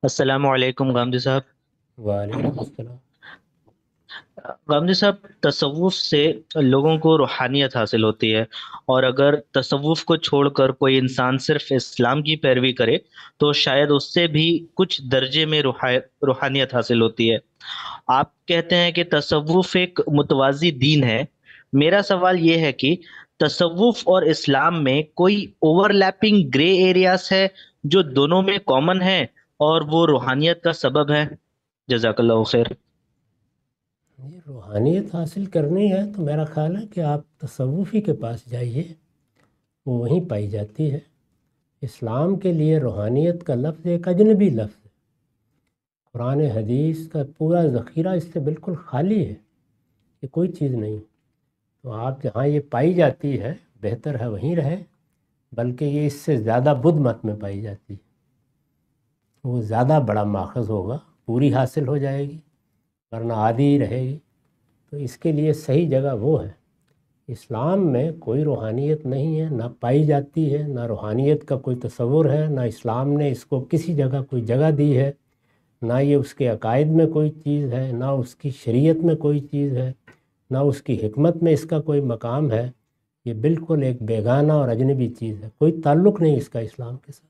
السلام علیکم غامدی صاحب۔ وعلیکم السلام۔ غامدی صاحب، تصوف سے لوگوں کو روحانیت حاصل ہوتی ہے، اور اگر تصوف کو چھوڑ کر کوئی انسان صرف اسلام کی پیروی کرے تو شاید اس سے بھی کچھ درجے میں روحانیت حاصل ہوتی ہے۔ آپ کہتے ہیں کہ تصوف ایک متوازی دین ہے۔ میرا سوال یہ ہے کہ تصوف اور اسلام میں کوئی اوور لیپنگ گرے ایریاز ہے جو دونوں میں کامن ہے اور وہ روحانیت کا سبب ہے؟ جزاک اللہ خیر۔ یہ روحانیت حاصل کرنی ہے تو میرا خیال ہے کہ آپ تصوفی کے پاس جائیے، وہ وہیں پائی جاتی ہے۔ اسلام کے لیے روحانیت کا لفظ ایک اجنبی لفظ ہے۔ قرآن حدیث کا پورا ذخیرہ اس سے بالکل خالی ہے، یہ کوئی چیز نہیں۔ تو آپ جہاں یہ پائی جاتی ہے بہتر ہے وہیں رہے، بلکہ یہ اس سے زیادہ بدھ مت میں پائی جاتی ہے، وہ زیادہ بڑا ماخذ ہوگا، پوری حاصل ہو جائے گی، ورنہ آدھی ہی رہے گی۔ تو اس کے لیے صحیح جگہ وہ ہے۔ اسلام میں کوئی روحانیت نہیں ہے، نہ پائی جاتی ہے، نہ روحانیت کا کوئی تصور ہے، نہ اسلام نے اس کو کسی جگہ کوئی جگہ دی ہے، نہ یہ اس کے عقائد میں کوئی چیز ہے، نہ اس کی شریعت میں کوئی چیز ہے، نہ اس کی حکمت میں اس کا کوئی مقام ہے۔ یہ بالکل ایک بیگانہ اور اجنبی چیز ہے، کوئی تعلق نہیں اس کا اسلام کے ساتھ۔